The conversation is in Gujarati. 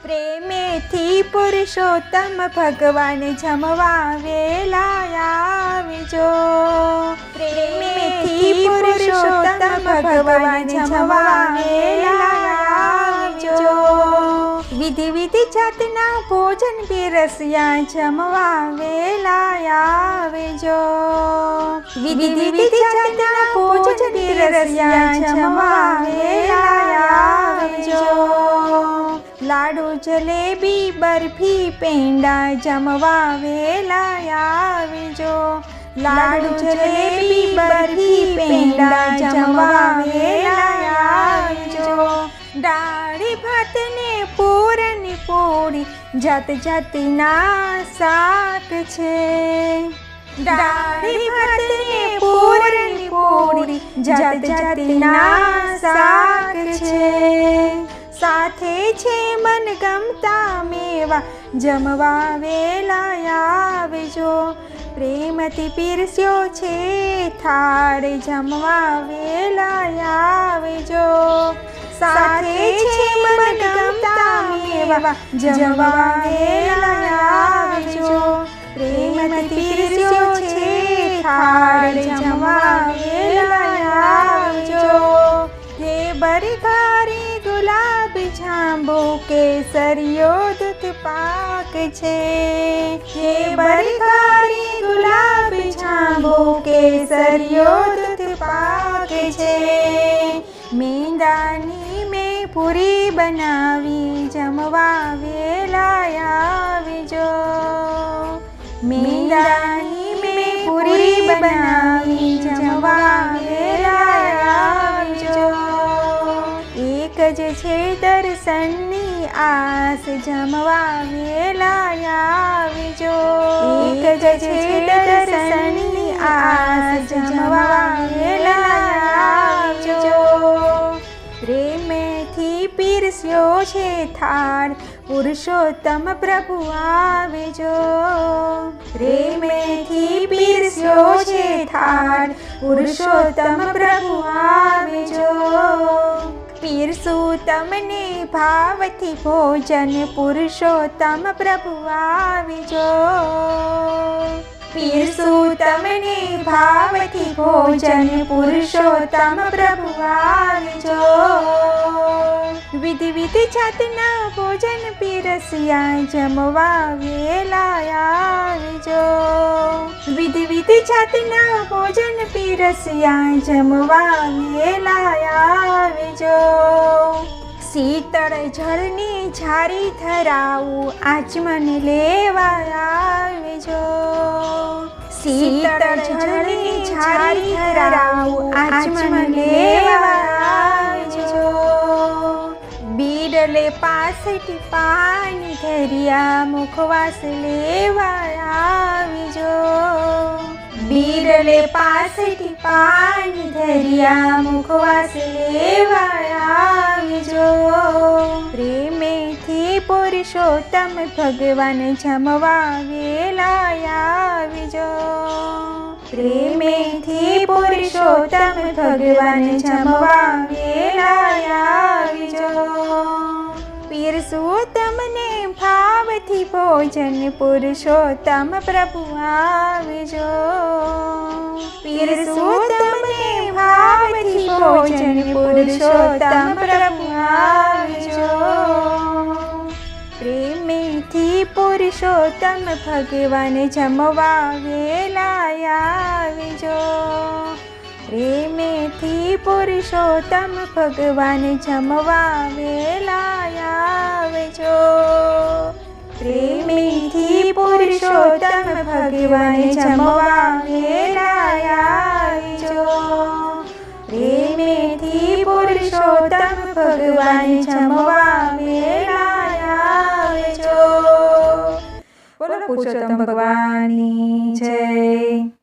પ્રેમેથી પુરુષોત્તમ ભગવાન જમવા વેલા આવજો. પ્રેમેથી પુરુષોત્તમ ભગવાન જમવા વેલા આવજો. વિધિ વિધિ જાતના ભોજન પીરસ્યા જમવા વેલા આવજો. વિધિ વિધિ જાતના ભોજન પીરસ્યા જમવા વેલા આવજો. લાડુ જલેબી બરફી પેંડા જમવા વેલા આવજો. લાડુ જલેબી બરફી પેંડા જમવા વેલા આવજો. દાળી ભાત ને પૂરની પૂરી જાત જાતના શાક છે. દાળી ભાત ને પૂરની પૂરી જાત જાતના શાક છે. સાથે છે મનગમતા મેવા જમવા વેલા આવજો. પ્રેમથી પીરસ્યો છે થાળ જમવા વેલા આવજો. સાથે છે મનગમતા મેવા જમવા વેલા આવજો. પ્રેમથી પીરસ્યો છે થાળ જમવા વેલા આવજો. હે બરખારી ગુલાબ જાંબુ કેસરિયો દૂધ પાક છે. હે બરખારી ગુલાબ જાંબુ કેસરિયો દૂધ પાક છે. મેંદાની મેં પૂરી બનાવી જમવા વેલા આવજો. મેંદાની મેં પૂરી બનાવી જમવા વેલા આવજો. એક જ છે દર્શનની આસ જમવા વેલા આવજો. એક જ છે દર્શનની આસ જમવા વેલા આવજો. પ્રેમેથી પીરસ્યો છે થાળ પુરુષોત્તમ પ્રભુ આવજો. પ્રેમેથી પીરસ્યો છે થાળ પુરુષોત્તમ પ્રભુ આવજો. પીરસું તમને ભાવથી ભોજન પુરુષોત્તમ પ્રભુ આવજો. પીરસું તમને ભાવથી ભોજન પુરુષોત્તમ પ્રભુ આવજો. વિધિ વિધિ જાતના ભોજન પીરસ્યા જમવા વેલા આવજો. વિધિ વિધિ જાતના ભોજન પીરસ્યા જમવા વેલા આવજો. શીતળ જળની ઝારી ધરાવું આચમન લેવા આવજો. શીતળ જળની ઝારી ધરાવું આચમન લેવા આવજો. બીડલે પાસેથી પાણી ધર્યા મુખવાસ લેવા આવજો. બીડલે પાસેથી પાણી ધર્યા મુખવાસ લેવા આવજો. પ્રેમેથી પુરુષોત્તમ ભગવાન જમવા વેલા આવજો. પ્રેમેથી પુરુષોત્તમ ભગવાન જમવા વેલા આવજો. પીરસું તમને ભાવથી ભોજન પુરુષોત્તમ પ્રભુ આવજો. પીરસું તમને ભાવથી ભોજન પુરુષોત્તમ પ્રભુ આવજો. પ્રેમેથી પુરુષોત્તમ ભગવાન જમવા વેલા આવજો. પ્રેમેથી પુરુષોત્તમ ભગવાન જમવા વેલા આવજો. પ્રેમેથી પુરુષોત્તમ ભગવાન જમવા વેલા આવજો. પ્રેમેથી પુરુષોત્તમ ભગવાન જમવા વેલા આવજો. બોલો પુરુષોત્તમ ભગવાનની જય.